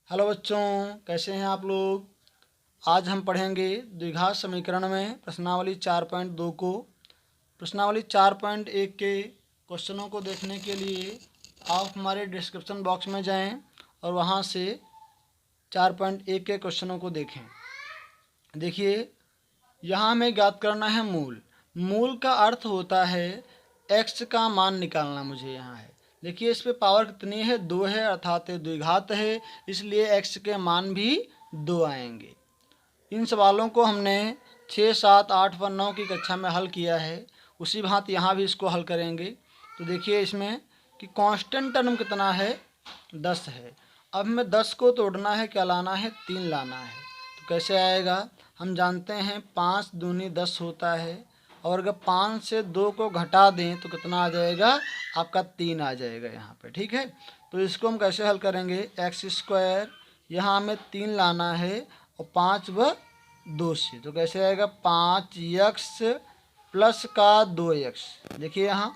Hello बच्चों, कैसे हैं आप लोग। आज हम पढ़ेंगे द्विघात समीकरण में प्रश्नावली 4.2 को। प्रश्नावली 4.1 के क्वेश्चनों को देखने के लिए आप हमारे डिस्क्रिप्शन बॉक्स में जाएं और वहां से 4.1 के क्वेश्चनों को देखें। देखिए, यहाँ हमें ज्ञात करना है मूल। मूल का अर्थ होता है x का मान निकालना। मुझे यहाँ है, देखिए इस पे पावर कितनी है, 2 है, अर्थात ये द्विघात है, इसलिए x के मान भी 2 आएंगे। इन सवालों को हमने 6, 7, 8 व 9 की कक्षा में हल किया है, उसी भांति यहाँ भी इसको हल करेंगे। तो देखिए इसमें कि कांस्टेंट टर्म कितना है, 10 है। अब हमें 10 को तोड़ना है, क्या लाना है, 3 लाना है। तो कैसे आएगा, हम जानते हैं 5 दूनी 10 होता है, और अगर 5 से 2 को घटा दें तो कितना आ जाएगा, आपका 3 आ जाएगा यहाँ पे। ठीक है, तो इसको हम कैसे हल करेंगे, एक्स स्क्वायर, यहाँ हमें 3 लाना है और 5 व 2 से, तो कैसे आएगा 5x प्लस का 2x। देखिए यहाँ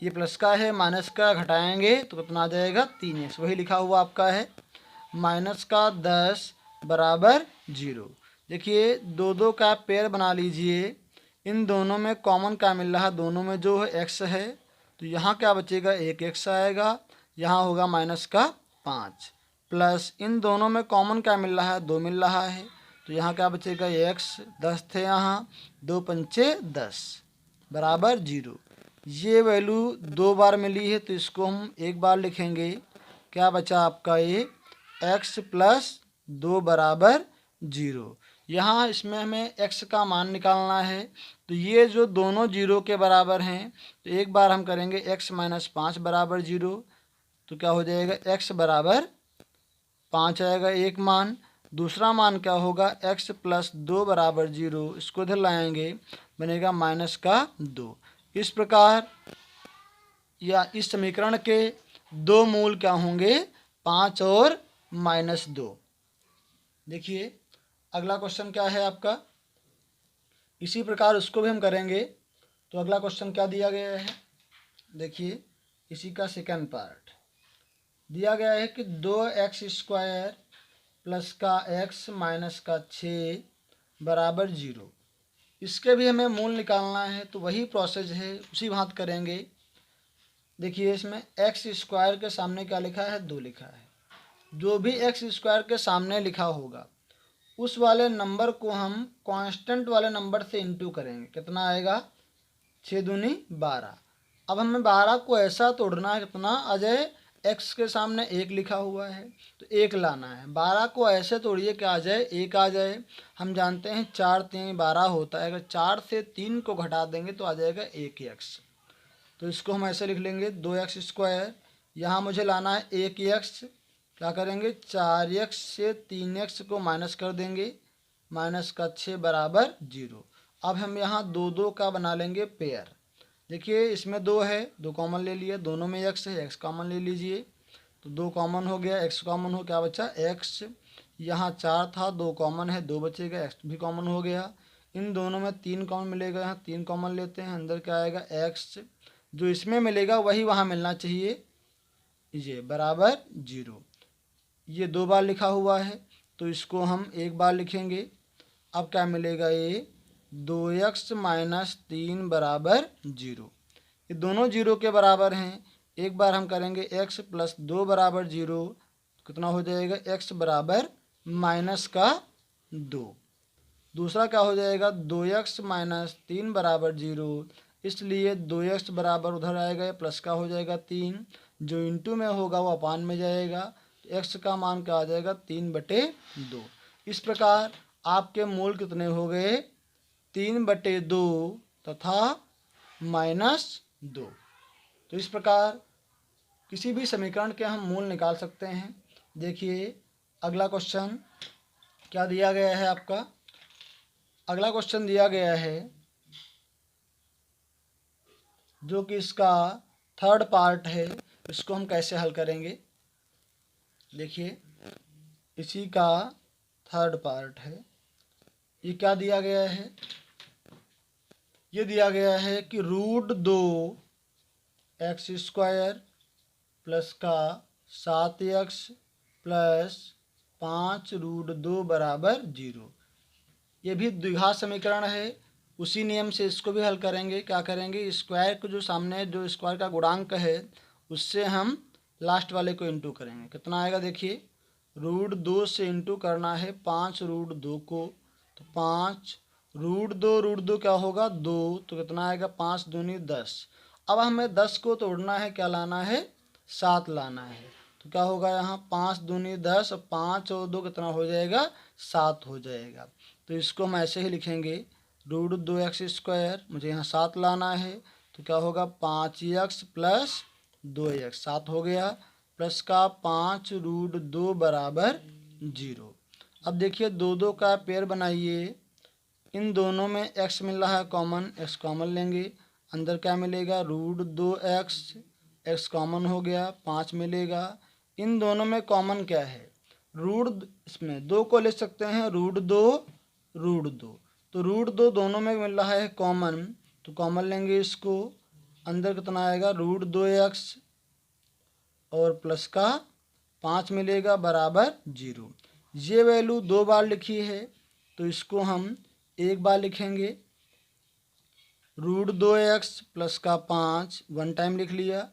ये प्लस का है, माइनस का घटाएंगे तो कितना आ जाएगा, 3x। वही लिखा हुआ आपका है, माइनस का 10 बराबर 0। देखिए दो दो का पेयर बना लीजिए, इन दोनों में कॉमन क्या मिल रहा है, दोनों में जो है x है, तो यहाँ क्या बचेगा, एक x आएगा, यहाँ होगा माइनस का 5, प्लस इन दोनों में कॉमन क्या मिल रहा है, 2 मिल रहा है, तो यहाँ क्या बचेगा, x 10 थे यहाँ, 2 पंचे 10 बराबर 0। ये वैल्यू 2 बार मिली है तो इसको हम एक बार लिखेंगे। क्या बचा आपका, ये x प्लस 2 बराबर 0। यहाँ इसमें हमें x का मान निकालना है, तो ये जो दोनों 0 के बराबर हैं, तो एक बार हम करेंगे x माइनस 5 बराबर 0, तो क्या हो जाएगा, x बराबर 5 आएगा एक मान। दूसरा मान क्या होगा, x प्लस 2 बराबर 0, इसको इधर लाएंगे, बनेगा माइनस का 2। इस प्रकार या इस समीकरण के दो मूल क्या होंगे, 5 और -2। देखिए अगला क्वेश्चन क्या है आपका, इसी प्रकार उसको भी हम करेंगे। तो अगला क्वेश्चन क्या दिया गया है, देखिए इसी का सेकंड पार्ट दिया गया है कि 2x स्क्वायर प्लस का x माइनस का 6 बराबर 0। इसके भी हमें मूल निकालना है, तो वही प्रोसेस है, उसी भांति करेंगे। देखिए इसमें एक्स स्क्वायर के सामने क्या लिखा है, 2 लिखा है। जो भी एक्स स्क्वायर के सामने लिखा होगा उस वाले नंबर को हम कांस्टेंट वाले नंबर से इंटू करेंगे, कितना आएगा, 6 दूनी 12। अब हमें 12 को ऐसा तोड़ना है, कितना आ जाए, एक्स के सामने 1 लिखा हुआ है तो 1 लाना है। 12 को ऐसे तोड़िए कि आ जाए 1 आ जाए। हम जानते हैं 4 3 12 होता है, अगर 4 से 3 को घटा देंगे तो आ जाएगा 1x। तो इसको हम ऐसे लिख लेंगे, 2x स्क्वायर, यहाँ मुझे लाना है 1x, क्या करेंगे, 4x से 3x को माइनस कर देंगे, माइनस का 6 बराबर 0। अब हम यहाँ 2 2 का बना लेंगे पेयर। देखिए इसमें 2 है, 2 कॉमन ले लिया, दोनों में x है, x कॉमन ले लीजिए, तो 2 कॉमन हो गया, x कॉमन हो, क्या बचा, x। यहाँ 4 था, 2 कॉमन है, 2 बचेगा, x भी कॉमन हो गया। इन दोनों में 3 कॉमन मिलेगा, यहाँ 3 कॉमन लेते हैं, अंदर क्या आएगा, x। जो इसमें मिलेगा वही वहाँ मिलना चाहिए, ये बराबर 0। ये 2 बार लिखा हुआ है तो इसको हम एक बार लिखेंगे। अब क्या मिलेगा, ये 2x माइनस 3 बराबर 0। ये दोनों 0 के बराबर हैं। एक बार हम करेंगे x प्लस 2 बराबर 0, कितना हो जाएगा, x बराबर माइनस का 2। दूसरा क्या हो जाएगा, 2x माइनस 3 बराबर 0, इसलिए 2x बराबर उधर आएगा, प्लस का हो जाएगा 3, जो इंटू में होगा वो अपान में जाएगा, तो x का मान क्या आ जाएगा, 3/2। इस प्रकार आपके मूल कितने हो गए, 3/2 तथा -2। तो इस प्रकार किसी भी समीकरण के हम मूल निकाल सकते हैं। देखिए अगला क्वेश्चन क्या दिया गया है आपका, अगला क्वेश्चन दिया गया है जो कि इसका थर्ड पार्ट है, इसको हम कैसे हल करेंगे। देखिए इसी का थर्ड पार्ट है, ये क्या दिया गया है, ये दिया गया है कि √2 x स्क्वायर प्लस का 7x प्लस 5√2 बराबर 0। ये भी द्विघात समीकरण है। उसी नियम से इसको भी हल करेंगे। क्या करेंगे, स्क्वायर को जो सामने जो स्क्वायर का गुणांक है उससे हम लास्ट वाले को इंटू करेंगे। कितना आएगा देखिए, √2 से इंटू करना है 5√2 को, तो 5√2 क्या होगा 2, तो कितना आएगा 5 दूनी 10। अब हमें 10 को तोड़ना है, क्या लाना है 7 लाना है। तो क्या होगा यहाँ 5 दूनी 10 और 5 और 2 कितना हो जाएगा 7 हो जाएगा। तो इसको हम ऐसे ही लिखेंगे √2x², मुझे यहाँ 7 लाना है तो क्या होगा 5x प्लस 2x 7 हो गया, प्लस का 5√2 बराबर 0। अब देखिए 2 का पेयर बनाइए, इन दोनों में x मिल रहा है कॉमन, x कॉमन लेंगे, अंदर क्या मिलेगा √2x, x कॉमन हो गया 5 मिलेगा। इन दोनों में कॉमन क्या है, इसमें 2 को ले सकते हैं √2, तो √2 दोनों में मिल रहा है कॉमन, तो कॉमन लेंगे इसको, अंदर कितना आएगा √2x और प्लस का 5 मिलेगा बराबर 0। ये वैल्यू 2 बार लिखी है तो इसको हम एक बार लिखेंगे, √2x प्लस का 5 1 टाइम लिख लिया।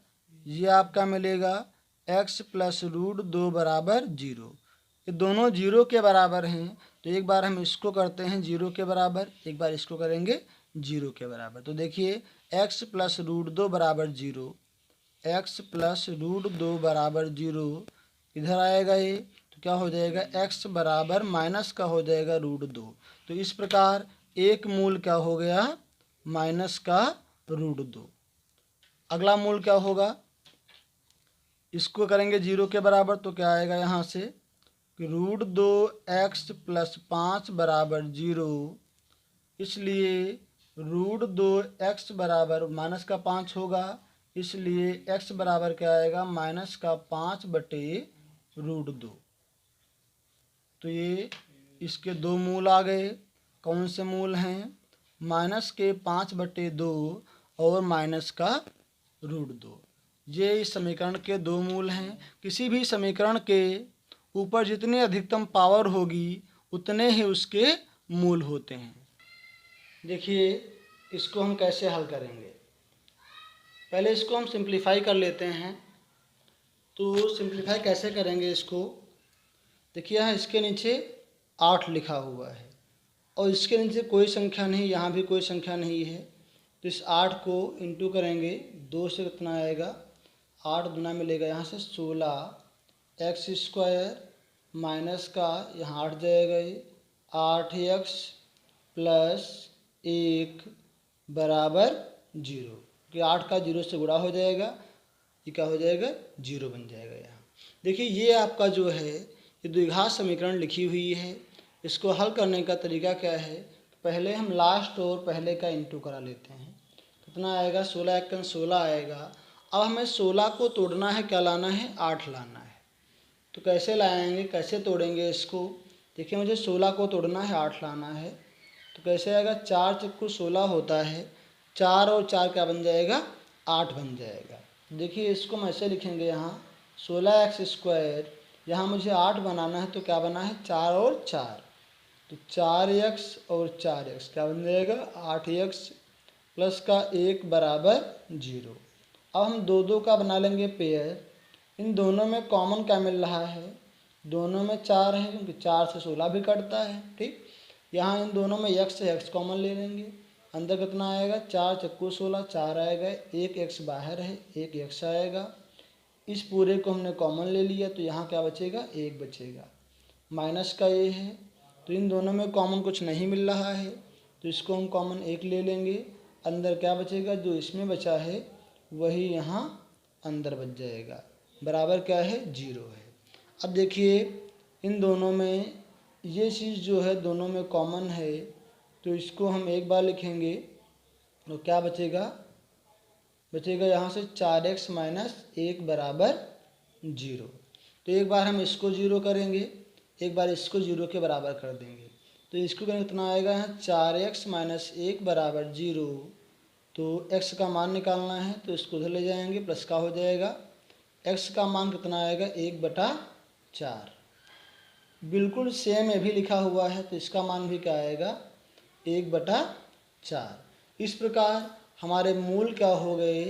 ये आपका मिलेगा x प्लस √2 बराबर 0। ये दोनों 0 के बराबर हैं तो एक बार हम इसको करते हैं 0 के बराबर, एक बार इसको करेंगे 0 के बराबर। तो देखिए x प्लस √2 बराबर 0, x प्लस √2 बराबर 0 इधर आएगा ये, तो क्या हो जाएगा x बराबर माइनस का हो जाएगा √2। तो इस प्रकार एक मूल क्या हो गया माइनस का √2। अगला मूल क्या होगा, इसको करेंगे 0 के बराबर, तो क्या आएगा यहाँ से कि √2x प्लस 5 बराबर 0, इसलिए √2x बराबर माइनस का 5 होगा, इसलिए x बराबर क्या आएगा माइनस का 5/√2। तो ये इसके 2 मूल आ गए। कौन से मूल हैं, माइनस के 5/2 और माइनस का √2। ये इस समीकरण के 2 मूल हैं। किसी भी समीकरण के ऊपर जितनी अधिकतम पावर होगी उतने ही उसके मूल होते हैं। देखिए इसको हम कैसे हल करेंगे, पहले इसको हम सिंप्लीफाई कर लेते हैं। तो सिंप्लीफाई कैसे करेंगे इसको, देखिए यहाँ इसके नीचे 8 लिखा हुआ है और इसके नीचे कोई संख्या नहीं, यहाँ भी कोई संख्या नहीं है, तो इस 8 को इंटू करेंगे 2 से कितना आएगा 8 दुना मिलेगा यहाँ से 16x² माइनस का यहाँ 8 जाएगा, ये 8x प्लस 1 बराबर 0, कि 8 का 0 से गुणा हो जाएगा, ये क्या हो जाएगा 0 बन जाएगा यहाँ। देखिए ये आपका जो है ये द्विघात समीकरण लिखी हुई है। इसको हल करने का तरीका क्या है, पहले हम लास्ट और पहले का इंटू करा लेते हैं। कितना आएगा 16 16 आएगा। अब हमें 16 को तोड़ना है, क्या लाना है 8 लाना है। तो कैसे लाएंगे, कैसे तोड़ेंगे इसको, देखिए मुझे 16 को तोड़ना है 8 लाना है, तो कैसे आएगा 4 चक्कू 16 होता है, 4 और 4 क्या बन जाएगा 8 बन जाएगा। देखिए इसको हम ऐसे लिखेंगे, यहाँ 16x², यहाँ मुझे 8 बनाना है तो क्या बना है 4 और 4, तो 4x और 4x क्या बन जाएगा 8x प्लस का 1 बराबर 0। अब हम 2 का बना लेंगे पेयर, इन दोनों में कॉमन क्या मिल रहा है, दोनों में 4 है क्योंकि 4 से 16 भी कटता है, ठीक। यहाँ इन दोनों में x से x कॉमन ले लेंगे, अंदर कितना आएगा 4 चक्कू 16 4 आएगा, 1 x बाहर है 1 x आएगा। इस पूरे को हमने कॉमन ले लिया तो यहाँ क्या बचेगा 1 बचेगा, माइनस का ये है, तो इन दोनों में कॉमन कुछ नहीं मिल रहा है तो इसको हम कॉमन 1 ले लेंगे, अंदर क्या बचेगा जो इसमें बचा है वही यहाँ अंदर बच जाएगा, बराबर क्या है 0 है। अब देखिए इन दोनों में ये चीज़ जो है दोनों में कॉमन है तो इसको हम एक बार लिखेंगे तो क्या बचेगा यहाँ से 4x माइनस 1 बराबर 0। तो एक बार हम इसको 0 करेंगे, एक बार इसको 0 के बराबर कर देंगे, तो इसको करेंगे कितना आएगा यहाँ 4x माइनस 1 बराबर 0। तो x का मान निकालना है तो इसको उधर ले जाएंगे, प्लस का हो जाएगा, x का मान कितना आएगा 1/4, 4। बिल्कुल सेम ये भी लिखा हुआ है, तो इसका मान भी क्या आएगा, 1/4। इस प्रकार हमारे मूल क्या हो गए,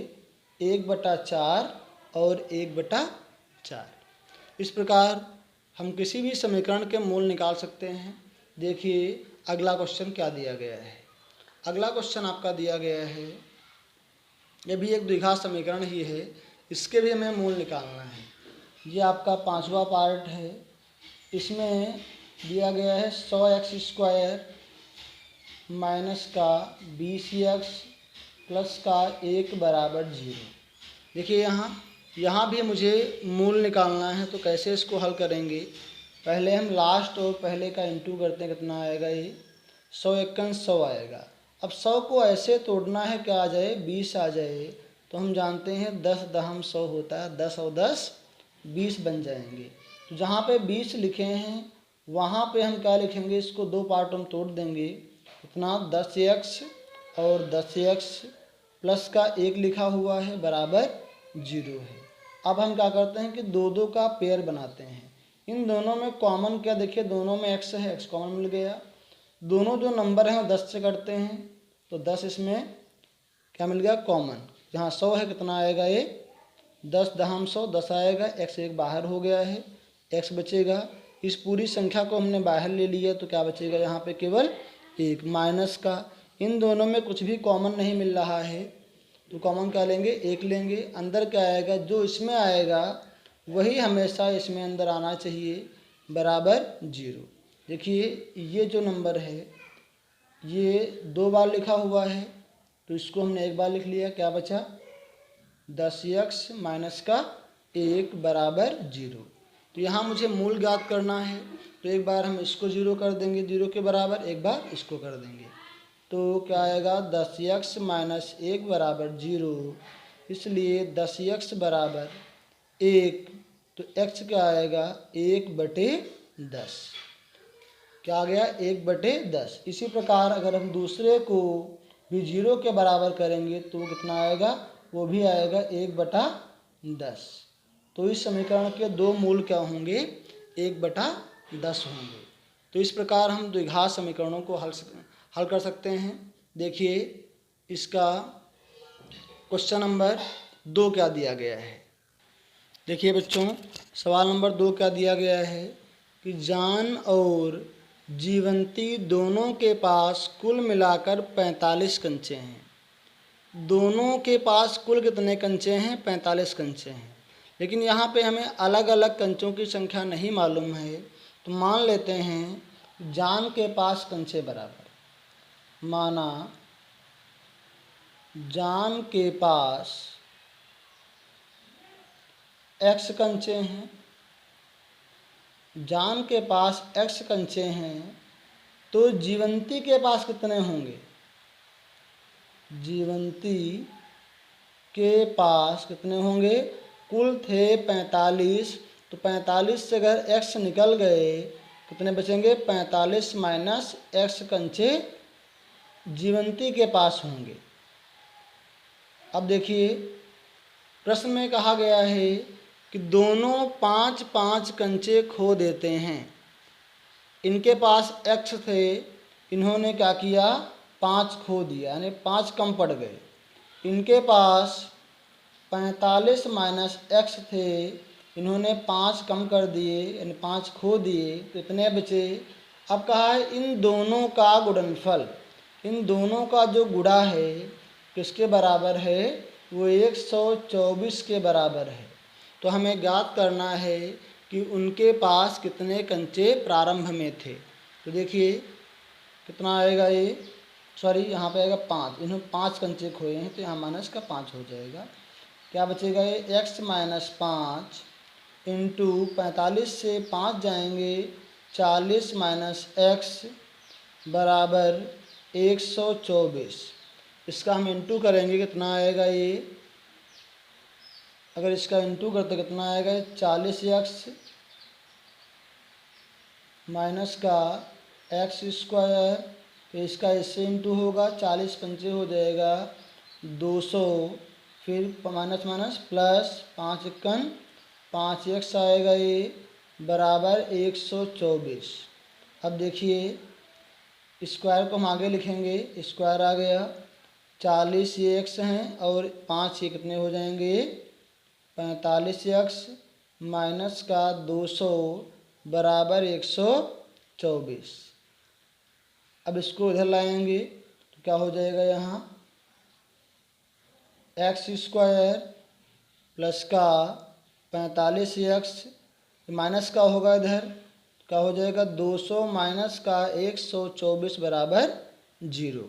1/4 और 1/4। इस प्रकार हम किसी भी समीकरण के मूल निकाल सकते हैं। देखिए अगला क्वेश्चन क्या दिया गया है। अगला क्वेश्चन आपका दिया गया है, ये भी एक द्विघात समीकरण ही है, इसके भी हमें मूल निकालना है। ये आपका 5वां पार्ट है। इसमें दिया गया है 100x² माइनस का 20x प्लस का 1 बराबर 0। देखिए यहाँ भी मुझे मूल निकालना है, तो कैसे इसको हल करेंगे। पहले हम लास्ट और पहले का इंटू करते हैं, कितना आएगा, ये 100 एकन 100 आएगा। अब 100 को ऐसे तोड़ना है क्या आ जाए, 20 आ जाए। तो हम जानते हैं 10 दहम 100 होता है, 10 और 10 20 बन जाएंगे। तो जहाँ पे 20 लिखे हैं वहाँ पे हम क्या लिखेंगे, इसको दो पार्ट हम तोड़ देंगे। इतना 10x और 10x प्लस का 1 लिखा हुआ है बराबर 0 है। अब हम क्या करते हैं कि दो दो का पेयर बनाते हैं। इन दोनों में कॉमन क्या, देखिए दोनों में x है, x कॉमन मिल गया। दोनों जो नंबर हैं वो 10 से कटते हैं, तो 10 इसमें क्या मिल गया कॉमन। जहाँ 100 है कितना आएगा, ये 10 दहम 100 10 आएगा, x एक बाहर हो गया है, x बचेगा। इस पूरी संख्या को हमने बाहर ले लिया, तो क्या बचेगा यहाँ पे, केवल 1 माइनस का। इन दोनों में कुछ भी कॉमन नहीं मिल रहा है, तो कॉमन क्या लेंगे, 1 लेंगे। अंदर क्या आएगा, जो इसमें आएगा वही हमेशा इसमें अंदर आना चाहिए, बराबर 0। देखिए ये जो नंबर है ये 2 बार लिखा हुआ है, तो इसको हमने 1 बार लिख लिया, क्या बचा 10x माइनस का 1 बराबर 0। तो यहाँ मुझे मूल ज्ञात करना है, तो एक बार हम इसको 0 कर देंगे 0 के बराबर, एक बार इसको कर देंगे, तो क्या आएगा 10x माइनस 1 बराबर 0। इसलिए 10x बराबर 1, तो x क्या आएगा 1/10। क्या आ गया 1/10। इसी प्रकार अगर हम दूसरे को भी 0 के बराबर करेंगे तो कितना आएगा, वो भी आएगा 1/10। तो इस समीकरण के दो मूल क्या होंगे, 1/10 होंगे। तो इस प्रकार हम द्विघात समीकरणों को हल कर सकते हैं। देखिए इसका क्वेश्चन नंबर 2 क्या दिया गया है। देखिए बच्चों सवाल नंबर 2 क्या दिया गया है कि जान और जीवंती दोनों के पास कुल मिलाकर 45 कंचे हैं। दोनों के पास कुल कितने कंचे हैं, 45 कंचे हैं। लेकिन यहाँ पे हमें अलग अलग कंचों की संख्या नहीं मालूम है, तो मान लेते हैं जान के पास कंचे बराबर, माना जान के पास x कंचे हैं, जान के पास x कंचे हैं, तो जीवंती के पास कितने होंगे, जीवंती के पास कितने होंगे, कुल थे 45, तो 45 से अगर x निकल गए कितने बचेंगे, 45 माइनस x कंचे जीवंती के पास होंगे। अब देखिए प्रश्न में कहा गया है कि दोनों 5-5 कंचे खो देते हैं। इनके पास x थे, इन्होंने क्या किया 5 खो दिया, यानी 5 कम पड़ गए। इनके पास 45 माइनस x थे, इन्होंने 5 कम कर दिए, यानी 5 खो दिए, तो इतने बचे। अब कहा है इन दोनों का गुणनफल, इन दोनों का जो गुणा है किसके बराबर है, वो 124 के बराबर है। तो हमें ज्ञात करना है कि उनके पास कितने कंचे प्रारंभ में थे। तो देखिए कितना आएगा, ये सॉरी यहाँ पे आएगा 5, इन्होंने 5 कंचे खोए हैं, तो यहाँ माइनस का 5 हो जाएगा। क्या बचेगा, ये x माइनस 5 इंटू 45 से 5 जाएंगे, 40 माइनस x बराबर 124। इसका हम इंटू करेंगे, कितना आएगा, ये अगर इसका इंटू करते कितना आएगा, 40x माइनस का x², तो इसका इससे इंटू होगा, 40 पंचे हो जाएगा 200, फिर माइनस माइनस प्लस 5 एकन 5x आएगा, ये बराबर 124। अब देखिए स्क्वायर को हम आगे लिखेंगे, स्क्वायर आ गया 40 ये एक्स हैं और 5 ये कितने हो जाएंगे 45 एक्स माइनस का 200 बराबर 124। अब इसको इधर लाएंगे तो क्या हो जाएगा, यहाँ एक्स स्क्वायर प्लस का 45 एक्स माइनस का होगा इधर, क्या हो जाएगा 200 माइनस का 124 बराबर 0।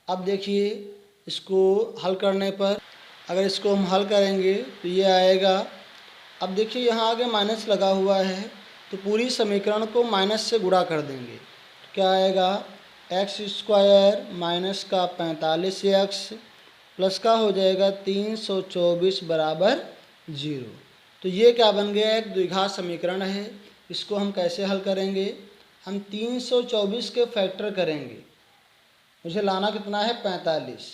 अब देखिए इसको हल करने पर, अगर इसको हम हल करेंगे तो ये आएगा। अब देखिए यहाँ आगे माइनस लगा हुआ है तो पूरी समीकरण को माइनस से गुणा कर देंगे तो क्या आएगा एक्स स्क्वायर माइनस का 45 एक्स प्लस का हो जाएगा 324 बराबर 0। तो ये क्या बन गया, एक द्विघात समीकरण है। इसको हम कैसे हल करेंगे, हम 324 के फैक्टर करेंगे। मुझे लाना कितना है 45,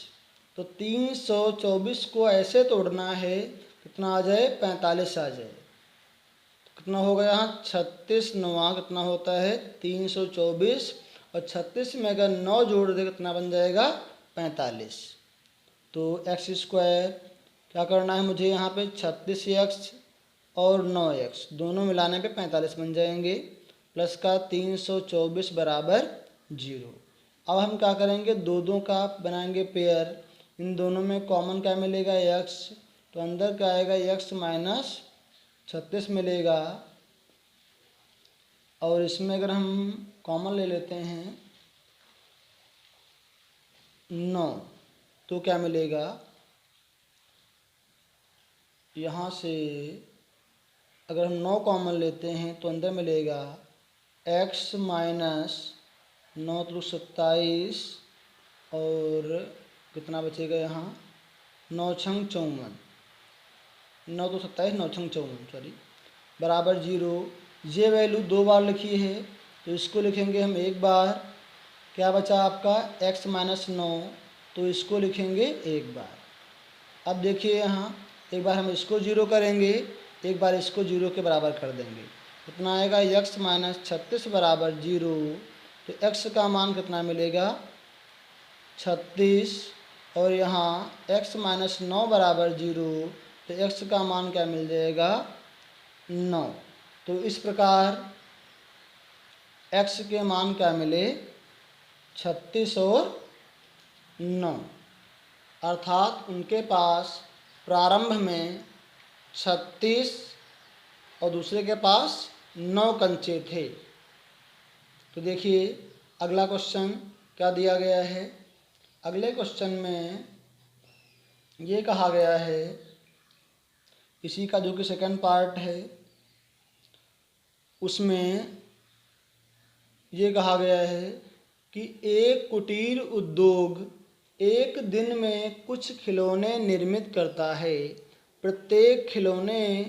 तो 324 को ऐसे तोड़ना है कितना आ जाए 45 आ जाए। कितना होगा यहाँ 36 9 कितना होता है 324 और 36 में अगर 9 जोड़ दे कितना बन जाएगा 45। तो एक्स स्क्वायर क्या करना है मुझे यहाँ पे 36 एक्स और 9 एक्स दोनों मिलाने पे 45 बन जाएंगे प्लस का 324 बराबर 0। अब हम क्या करेंगे, दो दो का बनाएंगे पेयर, इन दोनों में कॉमन क्या मिलेगा एक्स, तो अंदर क्या आएगा एक्स माइनस 36 मिलेगा और इसमें अगर हम कॉमन ले लेते हैं 9 तो क्या मिलेगा, यहाँ से अगर हम 9 कॉमन लेते हैं तो अंदर मिलेगा x माइनस 9 तो 27 और कितना बचेगा यहाँ 9 छंग 54, 9 तो 27 9 छंग 54 सॉरी बराबर 0। ये वैल्यू दो बार लिखी है तो इसको लिखेंगे हम एक बार, क्या बचा आपका x माइनस 9 तो इसको लिखेंगे एक बार। अब देखिए यहाँ एक बार हम इसको 0 करेंगे, एक बार इसको 0 के बराबर कर देंगे, कितना आएगा x माइनस 36 बराबर 0। तो x का मान कितना मिलेगा 36 और यहाँ x माइनस 9 बराबर 0, तो x का मान क्या मिल जाएगा 9। तो इस प्रकार x के मान क्या मिले 36 और 9, अर्थात उनके पास प्रारंभ में 36 और दूसरे के पास 9 कंचे थे। तो देखिए अगला क्वेश्चन क्या दिया गया है, अगले क्वेश्चन में ये कहा गया है, इसी का जो कि सेकंड पार्ट है उसमें ये कहा गया है कि एक कुटीर उद्योग एक दिन में कुछ खिलौने निर्मित करता है। प्रत्येक खिलौने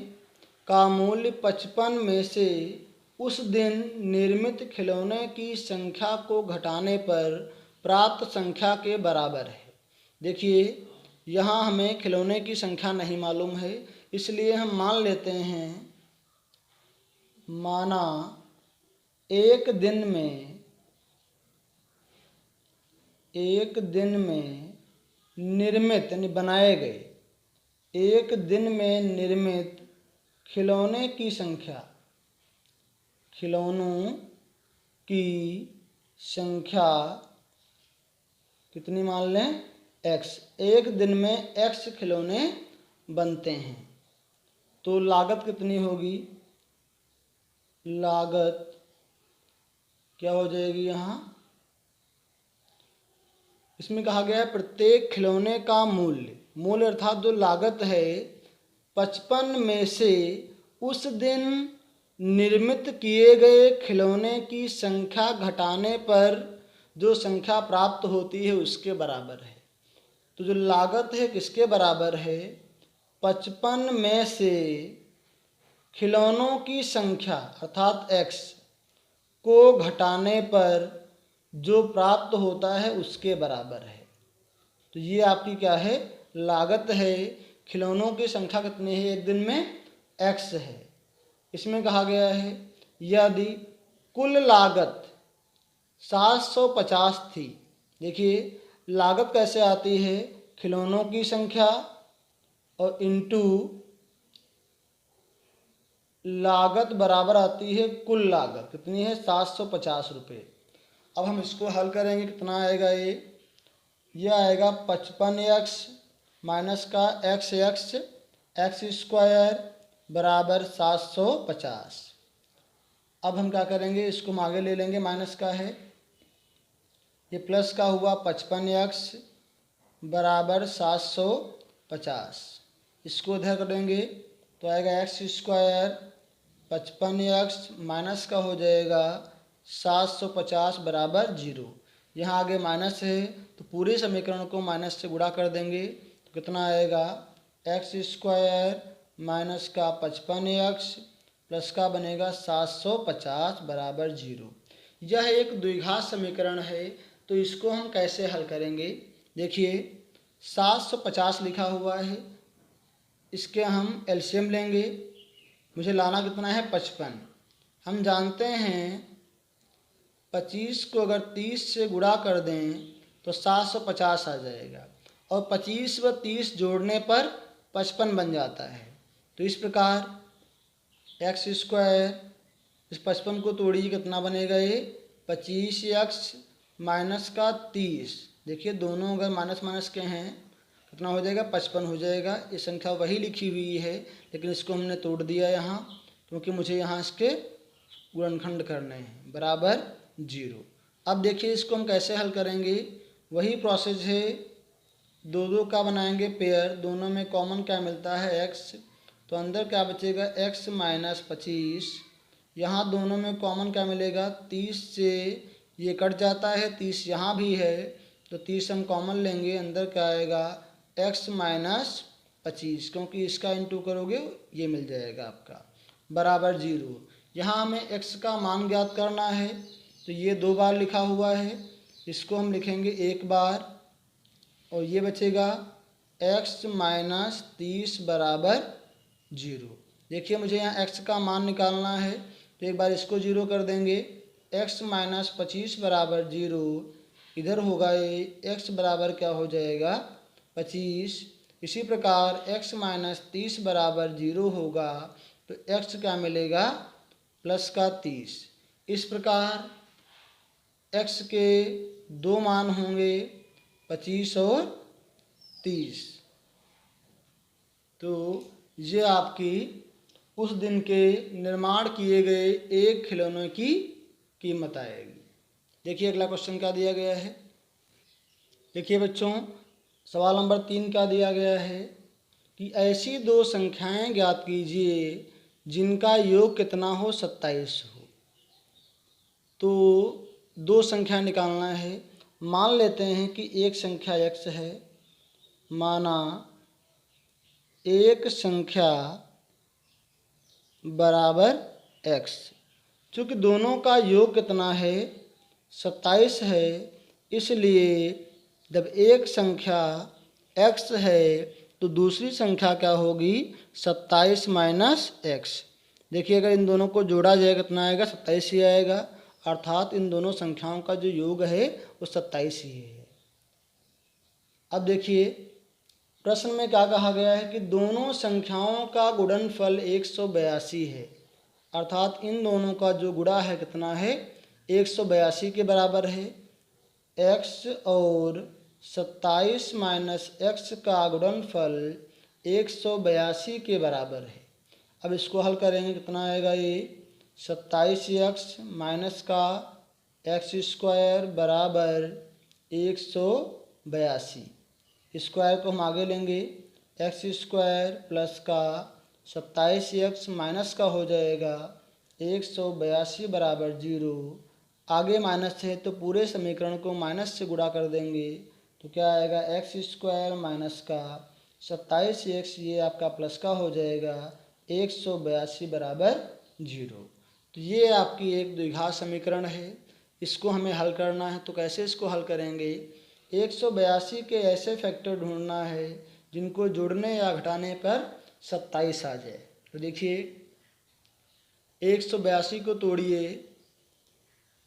का मूल्य 55 में से उस दिन निर्मित खिलौने की संख्या को घटाने पर प्राप्त संख्या के बराबर है। देखिए यहाँ हमें खिलौने की संख्या नहीं मालूम है, इसलिए हम मान लेते हैं, माना एक दिन में निर्मित यानी बनाए गए, एक दिन में निर्मित खिलौने की संख्या, खिलौनों की संख्या कितनी मान लें x, एक दिन में x खिलौने बनते हैं। तो लागत कितनी होगी, लागत क्या हो जाएगी, यहाँ इसमें कहा गया है प्रत्येक खिलौने का मूल्य, मूल्य अर्थात जो लागत है 55 में से उस दिन निर्मित किए गए खिलौने की संख्या घटाने पर जो संख्या प्राप्त होती है उसके बराबर है। तो जो लागत है किसके बराबर है, 55 में से खिलौनों की संख्या अर्थात x को घटाने पर जो प्राप्त होता है उसके बराबर है। तो ये आपकी क्या है, लागत है। खिलौनों की संख्या कितनी है एक दिन में x है इसमें कहा गया है यदि कुल लागत 750 थी। देखिए लागत कैसे आती है, खिलौनों की संख्या और इंटू लागत बराबर आती है कुल लागत। कितनी है, 750 रुपये। अब हम इसको हल करेंगे, कितना आएगा ये आएगा 55x माइनस का एक्स स्क्वायर बराबर 750। अब हम क्या करेंगे, इसको हम आगे ले लेंगे, माइनस का है, ये प्लस का हुआ 55x बराबर 750। इसको इधर करेंगे तो आएगा एक्स स्क्वायर 55x माइनस का हो जाएगा 750 बराबर 0। यहाँ आगे माइनस है तो पूरे समीकरण को माइनस से गुणा कर देंगे तो कितना आएगा, एक्स स्क्वायर माइनस का 55x प्लस का बनेगा 750 बराबर 0। यह एक द्विघात समीकरण है, तो इसको हम कैसे हल करेंगे। देखिए 750 लिखा हुआ है, इसके हम एलसीएम लेंगे। मुझे लाना कितना है, 55। हम जानते हैं 25 को अगर 30 से गुणा कर दें तो 750 आ जाएगा, और 25 व 30 जोड़ने पर 55 बन जाता है। तो इस प्रकार एक्स स्क्वायर, इस 55 को तोड़िए, कितना बनेगा ये 25x माइनस का 30। देखिए दोनों अगर माइनस माइनस के हैं कितना हो जाएगा, 55 हो जाएगा। ये संख्या वही लिखी हुई है, लेकिन इसको हमने तोड़ दिया यहाँ, क्योंकि मुझे यहाँ इसके गुणनखंड करने हैं, बराबर 0। अब देखिए इसको हम कैसे हल करेंगे, वही प्रोसेस है, दो दो का बनाएंगे पेयर, दोनों में कॉमन क्या मिलता है x, तो अंदर क्या बचेगा x माइनस 25। यहाँ दोनों में कॉमन क्या मिलेगा, 30 से ये कट जाता है, 30 यहाँ भी है तो 30 हम कॉमन लेंगे, अंदर क्या आएगा x माइनस 25, क्योंकि इसका इंटू करोगे ये मिल जाएगा आपका, बराबर 0। यहाँ हमें x का मान ज्ञात करना है, तो ये 2 बार लिखा हुआ है, इसको हम लिखेंगे 1 बार, और ये बचेगा x माइनस 30 बराबर 0। देखिए मुझे यहाँ x का मान निकालना है, तो एक बार इसको 0 कर देंगे, x माइनस 25 बराबर 0, इधर होगा ये x बराबर क्या हो जाएगा 25। इसी प्रकार x माइनस 30 बराबर 0 होगा, तो x क्या मिलेगा, प्लस का 30। इस प्रकार x के दो मान होंगे 25 और 30। तो ये आपकी उस दिन के निर्माण किए गए एक खिलौने की कीमत आएगी। देखिए अगला क्वेश्चन क्या दिया गया है। देखिए बच्चों सवाल नंबर 3 क्या दिया गया है कि ऐसी दो संख्याएं ज्ञात कीजिए जिनका योग कितना हो, 27 हो। तो दो संख्या निकालना है। मान लेते हैं कि एक संख्या x है, माना एक संख्या बराबर x। चूँकि दोनों का योग कितना है, 27 है, इसलिए जब एक संख्या x है तो दूसरी संख्या क्या होगी, 27 माइनस x। देखिए अगर इन दोनों को जोड़ा जाएगा कितना आएगा, 27 ही आएगा, अर्थात इन दोनों संख्याओं का जो योग है वो 27 ही है। अब देखिए प्रश्न में क्या कहा गया है कि दोनों संख्याओं का गुणनफल 182 है, अर्थात इन दोनों का जो गुणा है कितना है, 182 के बराबर है। x और 27 माइनस x का गुणनफल 182 के बराबर है। अब इसको हल करेंगे, कितना आएगा ये 27x माइनस का एक्स स्क्वायर बराबर 182। स्क्वायर को हम आगे लेंगे, एक्स स्क्वायर प्लस का 27x माइनस का हो जाएगा 182 बराबर 0। आगे माइनस है तो पूरे समीकरण को माइनस से गुणा कर देंगे, तो क्या आएगा एक्स स्क्वायर माइनस का 27x, ये आपका प्लस का हो जाएगा 182 बराबर 0। तो ये आपकी एक द्विघात समीकरण है, इसको हमें हल करना है। तो कैसे इसको हल करेंगे, 182 के ऐसे फैक्टर ढूंढना है जिनको जोड़ने या घटाने पर 27 आ जाए। तो देखिए 182 को तोड़िए,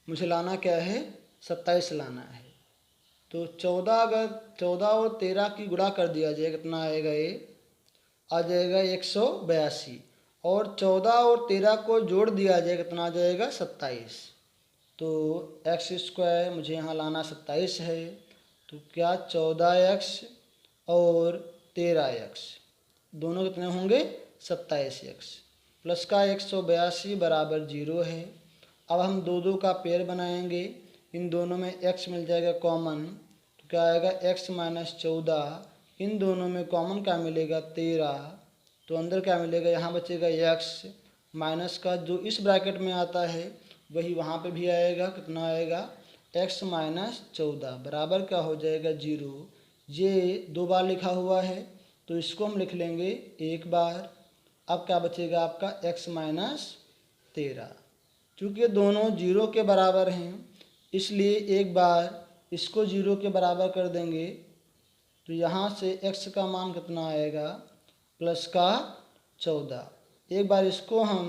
मुझे लाना क्या है, 27 लाना है। तो 14, अगर 14 और 13 की गुणा कर दिया जाए कितना आएगा, ये आ जाएगा 182, और 14 और 13 को जोड़ दिया जाए कितना आ जाएगा, 27। तो एक्स स्क्वायर मुझे यहाँ लाना 27 है, तो क्या 14x और 13x दोनों कितने होंगे, 27x, प्लस का 182 बराबर 0 है। अब हम दो दो का पेयर बनाएंगे, इन दोनों में x मिल जाएगा कॉमन, तो क्या आएगा x माइनस 14, इन दोनों में कॉमन क्या मिलेगा, 13, तो अंदर क्या मिलेगा, यहाँ बचेगा x, माइनस का जो इस ब्रैकेट में आता है वही वहाँ पे भी आएगा, कितना आएगा, x माइनस 14 बराबर क्या हो जाएगा, 0। ये दो बार लिखा हुआ है तो इसको हम लिख लेंगे एक बार। अब क्या बचेगा आपका, x माइनस 13। चूँकि दोनों 0 के बराबर हैं इसलिए एक बार इसको 0 के बराबर कर देंगे, तो यहाँ से x का मान कितना आएगा, प्लस का 14। एक बार इसको हम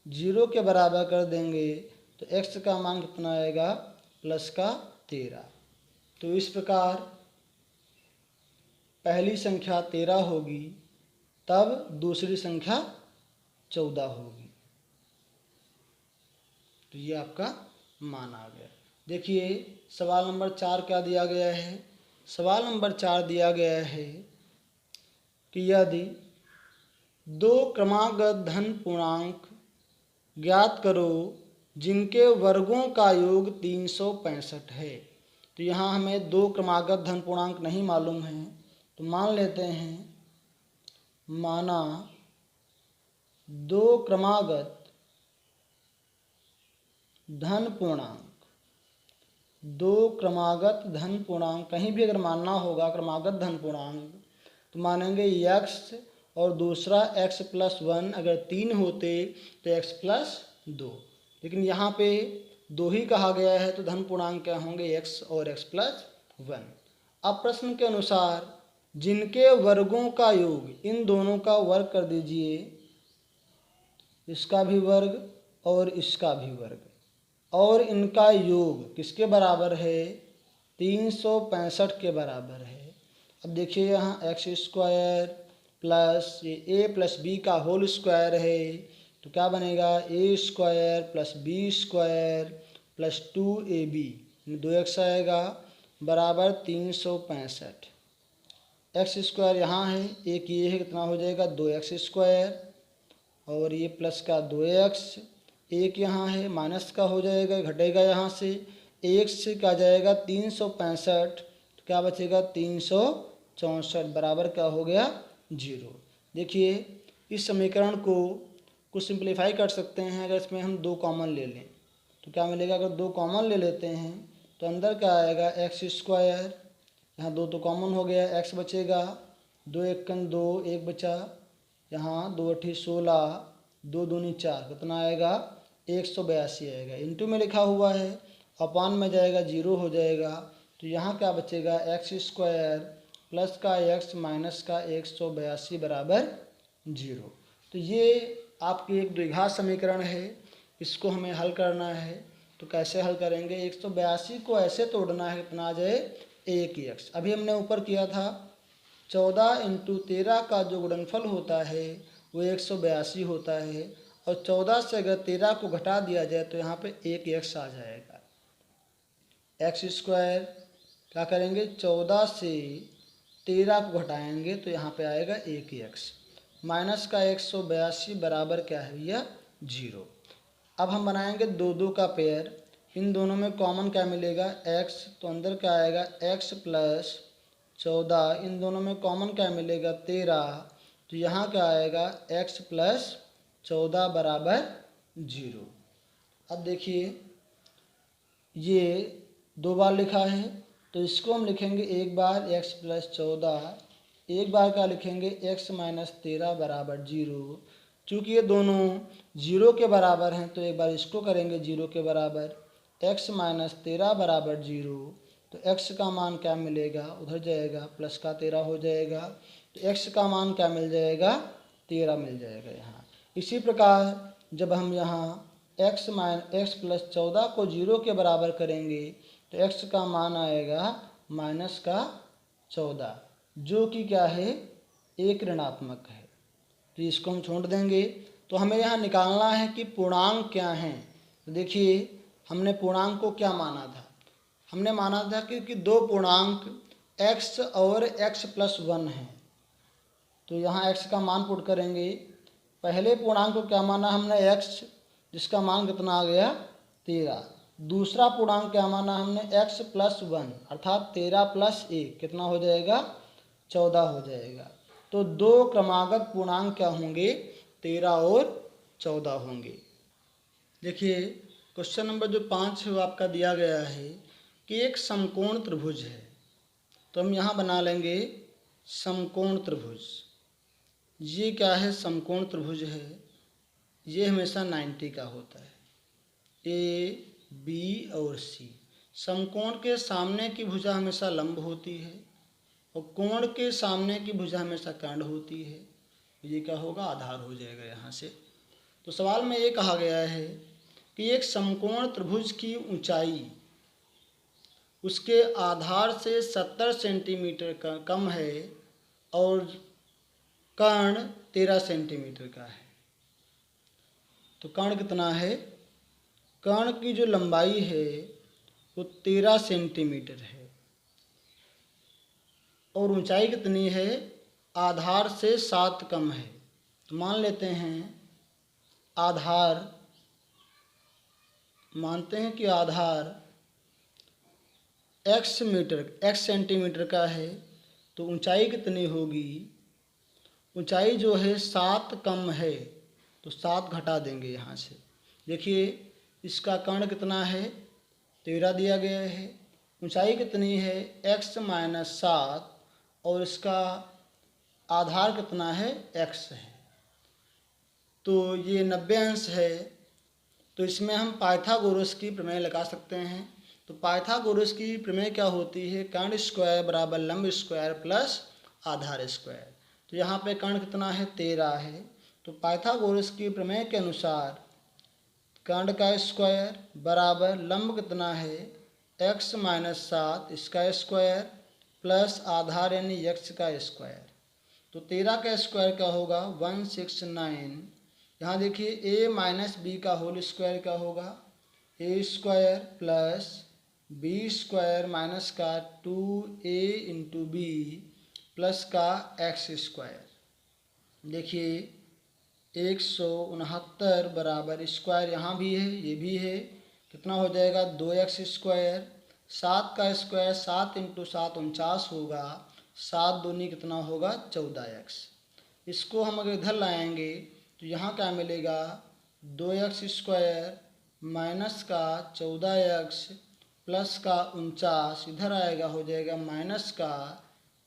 0 के बराबर कर देंगे तो x का मान कितना आएगा, प्लस का 13। तो इस प्रकार पहली संख्या 13 होगी, तब दूसरी संख्या 14 होगी। तो ये आपका मान आ गया। देखिए सवाल नंबर 4 क्या दिया गया है। सवाल नंबर 4 दिया गया है कि यदि दो क्रमागत धन पूर्णांक ज्ञात करो जिनके वर्गों का योग 365 है। तो यहाँ हमें दो क्रमागत धन पूर्णांक नहीं मालूम है, तो मान लेते हैं, माना दो क्रमागत धन पूर्णांक, दो क्रमागत धन पूर्णांक, कहीं भी अगर मानना होगा क्रमागत धन पूर्णांक तो मानेंगे x और दूसरा x प्लस 1, अगर 3 होते तो x प्लस 2, लेकिन यहाँ पे 2 ही कहा गया है तो धन पूर्णांक क्या होंगे, x और x प्लस 1। अब प्रश्न के अनुसार जिनके वर्गों का योग, इन दोनों का वर्ग कर दीजिए, इसका भी वर्ग और इसका भी वर्ग, और इनका योग किसके बराबर है, 365 के बराबर है। अब देखिए यहाँ एक्स स्क्वायर प्लस ये ए प्लस बी का होल स्क्वायर है, तो क्या बनेगा, A square plus B square plus 2ab, 2x आएगा, बराबर 365। एक्स स्क्वायर यहाँ है, एक ये है, कितना हो जाएगा, 2x स्क्वायर, और ये प्लस का 2x, एक यहाँ है माइनस का हो जाएगा, घटेगा यहाँ से, एक से क्या जाएगा 365, तो क्या बचेगा 364, बराबर क्या हो गया 0। देखिए इस समीकरण को कुछ सिंप्लीफाई कर सकते हैं। अगर इसमें हम दो कॉमन ले लें तो क्या मिलेगा, अगर दो कॉमन ले लेते हैं तो अंदर क्या आएगा, एक्स स्क्वायर, यहाँ दो तो कॉमन हो गया, एक्स बचेगा, 2 एकन 2, एक बचा, यहाँ 2 अठी 16, 2 दूनी 4, कितना आएगा 182 आएगा। इंटू में लिखा हुआ है, अपान में जाएगा 0 हो जाएगा, तो यहाँ क्या बचेगा, एक्स स्क्वायर प्लस का एक्स माइनस का 182 बराबर 0। तो ये आपकी एक द्विघात समीकरण है, इसको हमें हल करना है। तो कैसे हल करेंगे, 182 को ऐसे तोड़ना है कितना आ जाए, 1x। अभी हमने ऊपर किया था 14 इंटू 13 का जो गुणनफल होता है वो 182 होता है, और 14 से अगर 13 को घटा दिया जाए तो यहाँ पे 1x आ जाएगा। एक्स स्क्वायर क्या करेंगे, 14 से 13 को घटाएंगे तो यहाँ पे आएगा 1x, माइनस का 182 बराबर क्या है भैया 0। अब हम बनाएंगे दो दो का पेयर, इन दोनों में कॉमन क्या मिलेगा, x, तो अंदर क्या आएगा x प्लस 14, इन दोनों में कॉमन क्या मिलेगा 13, तो यहाँ क्या आएगा x प्लस 14 बराबर 0। अब देखिए ये दो बार लिखा है तो इसको हम लिखेंगे एक बार x प्लस 14, एक बार क्या लिखेंगे x माइनस 13 बराबर 0। चूँकि ये दोनों 0 के बराबर हैं तो एक बार इसको करेंगे 0 के बराबर, x माइनस 13 बराबर 0, तो x का मान क्या मिलेगा, उधर जाएगा प्लस का 13 हो जाएगा, तो x का मान क्या मिल जाएगा 13 मिल जाएगा यहाँ। इसी प्रकार जब हम यहाँ x प्लस 14 को 0 के बराबर करेंगे तो x का मान आएगा -14, जो कि क्या है, एक ऋणात्मक है। तो इसको हम छोड़ देंगे। तो हमें यहाँ निकालना है कि पूर्णांक क्या हैं। तो देखिए, हमने पूर्णांक को क्या माना था, हमने माना था कि दो पूर्णांक x और x प्लस 1 हैं। तो यहाँ x का मान पुट करेंगे। पहले पूर्णांक को क्या माना हमने, x, जिसका मान कितना आ गया, 13। दूसरा पूर्णांक क्या माना हमने, x प्लस 1, अर्थात 13 प्लस 1 कितना हो जाएगा, 14 हो जाएगा। तो दो क्रमागत पूर्णांक क्या होंगे, 13 और 14 होंगे। देखिए, क्वेश्चन नंबर जो 5 है वो आपका दिया गया है कि एक समकोण त्रिभुज है। तो हम यहाँ बना लेंगे समकोण त्रिभुज। ये क्या है, समकोण त्रिभुज है। ये हमेशा 90 का होता है, ए, बी और सी। समकोण के सामने की भुजा हमेशा लंब होती है और कोण के सामने की भुजा हमेशा कर्ण होती है। ये क्या होगा, आधार हो जाएगा यहाँ से। तो सवाल में ये कहा गया है कि एक समकोण त्रिभुज की ऊंचाई उसके आधार से 70 सेंटीमीटर का कम है और कर्ण 13 सेंटीमीटर का है। तो कर्ण कितना है, कर्ण की जो लंबाई है वो 13 सेंटीमीटर है और ऊंचाई कितनी है, आधार से 7 कम है। तो मान लेते हैं आधार, मानते हैं कि आधार x सेंटीमीटर का है। तो ऊंचाई कितनी होगी, ऊंचाई जो है 7 कम है, तो 7 घटा देंगे यहाँ से। देखिए, इसका कर्ण कितना है, 13 दिया गया है। ऊंचाई कितनी है, x माइनस 7, और इसका आधार कितना है, x है। तो ये 90 अंश है। तो इसमें हम पाइथागोरस की प्रमेय लगा सकते हैं। तो पाइथागोरस की प्रमेय क्या होती है, कर्ण स्क्वायर बराबर लंब स्क्वायर प्लस आधार स्क्वायर। तो यहाँ पे कर्ण कितना है, 13 है। तो पाइथागोरस की प्रमेय के अनुसार कर्ण का स्क्वायर बराबर लंब कितना है, x माइनस 7 इसका स्क्वायर प्लस आधार यानी x का स्क्वायर। तो 13 का स्क्वायर क्या होगा, 169। यहाँ देखिए a माइनस बी का होल स्क्वायर क्या होगा, a square plus B square minus का 2a इंटू बी प्लस का x स्क्वायर। देखिए 169 बराबर स्क्वायर यहाँ भी है, ये भी है, कितना हो जाएगा, 2x स्क्वायर। 7 का स्क्वायर 7 इंटू 7 49 होगा, 7 दूनी कितना होगा, 14x। इसको हम अगर इधर लाएंगे तो यहाँ क्या मिलेगा, 2x स्क्वायर माइनस का 14x प्लस का 49, इधर आएगा हो जाएगा माइनस का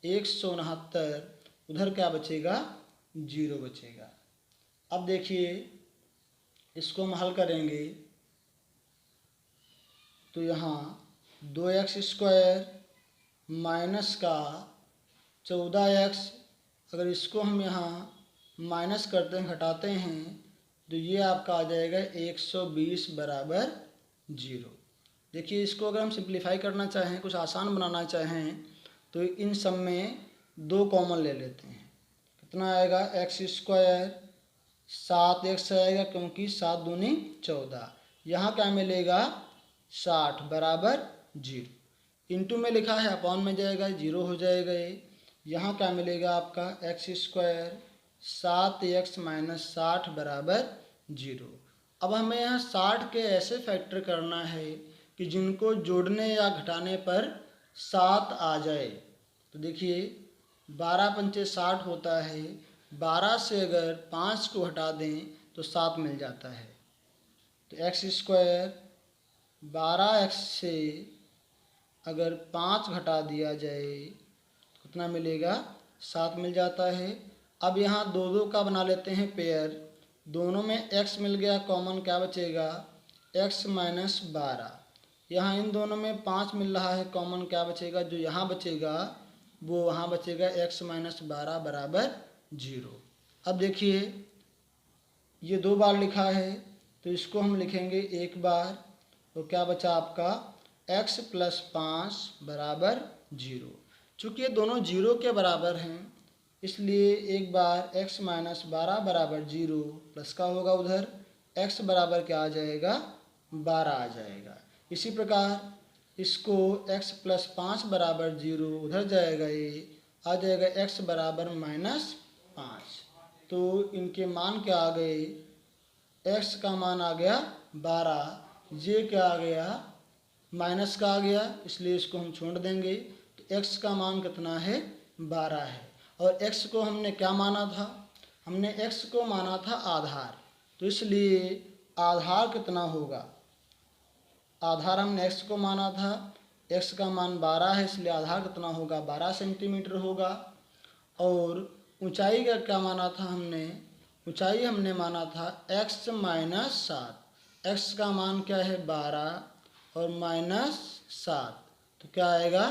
169, उधर क्या बचेगा, 0 बचेगा। अब देखिए, इसको हम हल करेंगे तो यहाँ 2x स्क्वायर माइनस का 14x, अगर इसको हम यहाँ माइनस करते हैं, घटाते हैं, तो ये आपका आ जाएगा 120 बराबर 0। देखिए, इसको अगर हम सिंप्लीफाई करना चाहें, कुछ आसान बनाना चाहें, तो इन सब में 2 कॉमन ले लेते हैं। कितना आएगा, x स्क्वायर 7x आएगा क्योंकि 7 दूनी 14। यहाँ क्या मिलेगा, 60 बराबर 0। इंटू में लिखा है, अपॉन में जाएगा, 0 हो जाएगा ये। यहाँ क्या मिलेगा आपका, x स्क्वायर 7x माइनस 60 बराबर 0। अब हमें यहाँ 60 के ऐसे फैक्टर करना है कि जिनको जोड़ने या घटाने पर 7 आ जाए। तो देखिए 12 पंचे 60 होता है, 12 से अगर 5 को हटा दें तो 7 मिल जाता है। तो x स्क्वायर 12x से अगर 5 घटा दिया जाए कितना मिलेगा, 7 मिल जाता है। अब यहाँ 2 का बना लेते हैं पेयर, दोनों में x मिल गया कॉमन, क्या बचेगा, x माइनस 12। यहाँ इन दोनों में 5 मिल रहा है कॉमन, क्या बचेगा, जो यहाँ बचेगा वो वहाँ बचेगा, x माइनस 12 बराबर 0। अब देखिए ये 2 बार लिखा है तो इसको हम लिखेंगे एक बार। तो क्या बचा आपका x प्लस 5 बराबर 0। चूँकि ये दोनों 0 के बराबर हैं इसलिए एक बार x माइनस 12 बराबर 0 प्लस का होगा उधर x बराबर क्या आ जाएगा 12 आ जाएगा। इसी प्रकार इसको x प्लस 5 बराबर 0 उधर जाएगा, ये आ जाएगा x बराबर माइनस 5। तो इनके मान क्या आ गए, x का मान आ गया 12, ये क्या आ गया माइनस का आ गया, इसलिए इसको हम छोड़ देंगे। तो x का मान कितना है 12 है। और x को हमने क्या माना था, हमने x को माना था आधार, तो इसलिए आधार कितना होगा, आधार हमने x को माना था, x का मान 12 है इसलिए आधार कितना होगा 12 सेंटीमीटर होगा। और ऊंचाई का क्या माना था हमने, ऊंचाई हमने माना था x माइनस 7, x का मान क्या है 12 और माइनस 7, तो क्या आएगा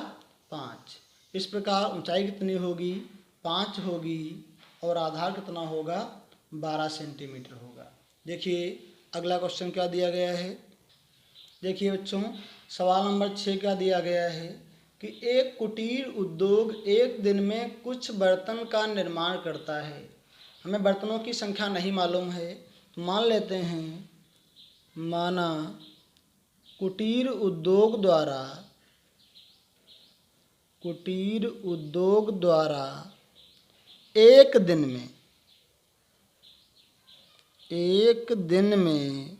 5। इस प्रकार ऊंचाई कितनी होगी 5 होगी और आधार कितना होगा 12 सेंटीमीटर होगा। देखिए अगला क्वेश्चन क्या दिया गया है, देखिए बच्चों सवाल नंबर 6 क्या दिया गया है कि एक कुटीर उद्योग एक दिन में कुछ बर्तन का निर्माण करता है। हमें बर्तनों की संख्या नहीं मालूम है तो मान लेते हैं, माना कुटीर उद्योग द्वारा एक दिन में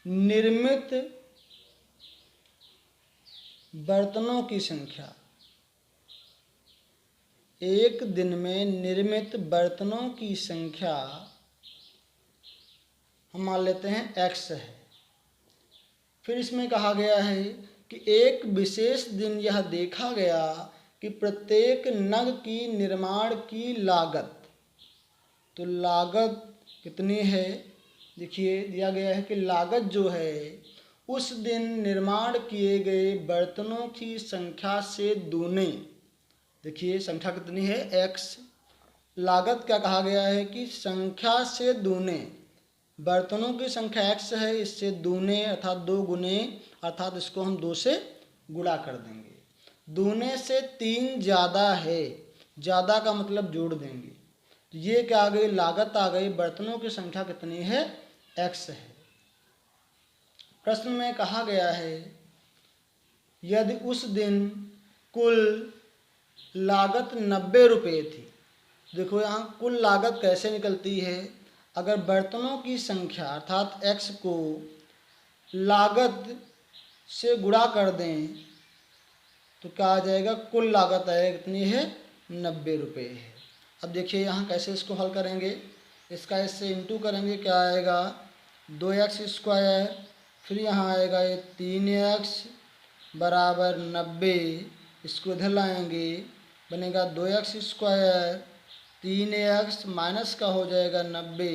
निर्मित बर्तनों की संख्या, एक दिन में निर्मित बर्तनों की संख्या हम मान लेते हैं x है। फिर इसमें कहा गया है कि एक विशेष दिन यह देखा गया कि प्रत्येक नग की निर्माण की लागत, तो लागत कितनी है, देखिए दिया गया है कि लागत जो है उस दिन निर्माण किए गए बर्तनों की संख्या से दूने, देखिए संख्या कितनी है x, लागत क्या कहा गया है कि संख्या से दूने, बर्तनों की संख्या x है, इससे दूने अर्थात 2 गुने, अर्थात इसको हम 2 से गुणा कर देंगे। दूने से 3 ज़्यादा है, ज़्यादा का मतलब जोड़ देंगे, तो ये क्या आ गई लागत आ गई, बर्तनों की संख्या कितनी है x है। प्रश्न में कहा गया है यदि उस दिन कुल लागत 90 रुपये थी। देखो यहाँ कुल लागत कैसे निकलती है, अगर बर्तनों की संख्या अर्थात x को लागत से गुणा कर दें तो क्या आ जाएगा, कुल लागत आएगा कितनी है 90 रुपये है। अब देखिए यहाँ कैसे इसको हल करेंगे, इसका इससे इंटू करेंगे, क्या आएगा 2x², फिर यहाँ आएगा ये 3x बराबर 90, इसको इधर लाएंगे बनेगा 2x², 3x माइनस का हो जाएगा 90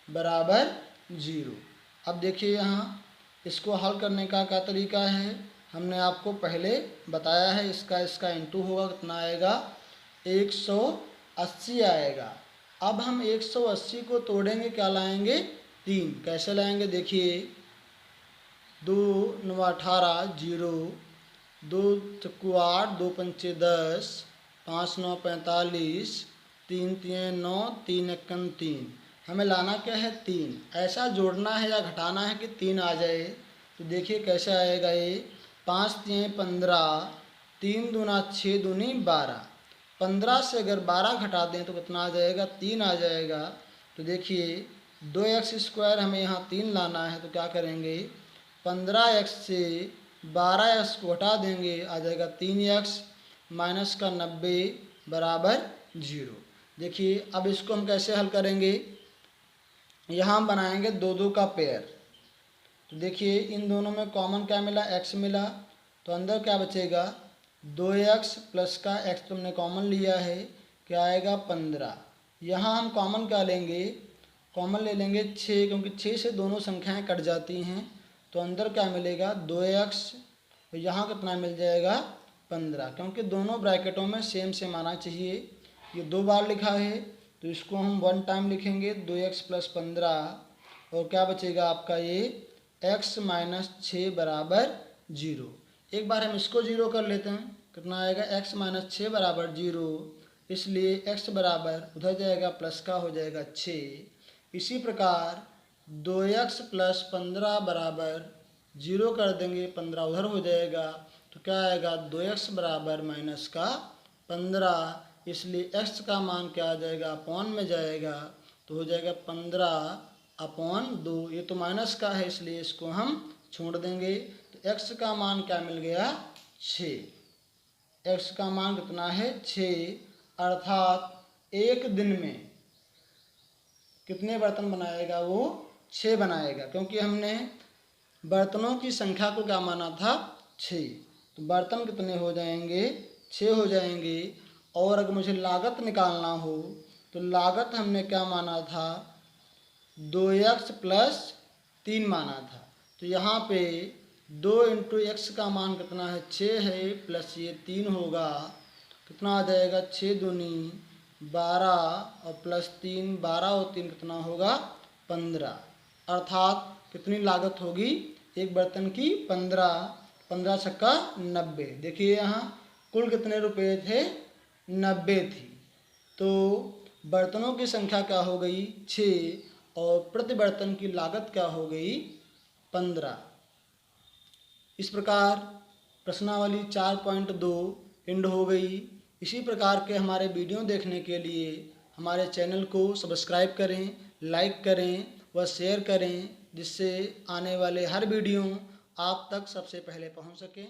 बराबर 0। अब देखिए यहाँ इसको हल करने का क्या तरीका है, हमने आपको पहले बताया है, इसका इंटू होगा कितना आएगा 180 आएगा। अब हम 180 को तोड़ेंगे, क्या लाएंगे 3, कैसे लाएंगे देखिए 2 9 18 0, 2 चक्कू 8, 2 पंचे 10, 5 9 45, 3 3 9, 3 1 3, हमें लाना क्या है 3, ऐसा जोड़ना है या घटाना है कि 3 आ जाए। तो देखिए कैसे आएगा ये 5 3 15, 3 दूना 6 दूनी 12, 15 से अगर 12 घटा दें तो कितना आ जाएगा 3 आ जाएगा। तो देखिए 2x² हमें यहाँ 3 लाना है, तो क्या करेंगे 15x से 12x को हटा देंगे, आ जाएगा 3x माइनस का 90 बराबर 0। देखिए अब इसको हम कैसे हल करेंगे, यहाँ हम बनाएंगे 2 2 का पेयर। तो देखिए इन दोनों में कॉमन क्या मिला x मिला, तो अंदर क्या बचेगा 2x प्लस का x तुमने कॉमन लिया है, क्या आएगा 15। यहाँ हम कॉमन क्या लेंगे, कॉमन ले लेंगे 6, क्योंकि 6 से दोनों संख्याएं कट जाती हैं, तो अंदर क्या मिलेगा 2x और यहाँ कितना मिल जाएगा 15, क्योंकि दोनों ब्रैकेटों में सेम सेम आना चाहिए। ये 2 बार लिखा है तो इसको हम 1 टाइम लिखेंगे 2x प्लस 15 और क्या बचेगा आपका ये x माइनस 6 बराबर 0। एक बार हम इसको 0 कर लेते हैं, कितना आएगा x माइनस 6 बराबर 0, इसलिए x बराबर उधर जाएगा प्लस का हो जाएगा 6। इसी प्रकार 2x प्लस 15 बराबर 0 कर देंगे, 15 उधर हो जाएगा तो क्या आएगा 2x बराबर माइनस का 15, इसलिए x का मान क्या आ जाएगा अपॉन में जाएगा तो हो जाएगा 15/2। ये तो माइनस का है इसलिए इसको हम छोड़ देंगे, तो x का मान क्या मिल गया 6। x का मान कितना है 6, अर्थात एक दिन में कितने बर्तन बनाएगा वो 6 बनाएगा, क्योंकि हमने बर्तनों की संख्या को क्या माना था 6। तो बर्तन कितने हो जाएंगे 6 हो जाएंगे। और अगर मुझे लागत निकालना हो तो लागत हमने क्या माना था 2x प्लस 3 माना था। तो यहाँ पे 2 इंटू एक्स का मान कितना है 6 है, प्लस ये 3 होगा, कितना आ जाएगा 6 दूनी 12 और प्लस 3 12 और 3 कितना होगा 15। अर्थात कितनी लागत होगी एक बर्तन की 15 छक्का 90। देखिए यहाँ कुल कितने रुपए थे 90 थी। तो बर्तनों की संख्या क्या हो गई 6 और प्रति बर्तन की लागत क्या हो गई 15। इस प्रकार प्रश्नावली 4.2 एंड हो गई। इसी प्रकार के हमारे वीडियो देखने के लिए हमारे चैनल को सब्सक्राइब करें, लाइक करें व शेयर करें, जिससे आने वाले हर वीडियो आप तक सबसे पहले पहुंच सकें।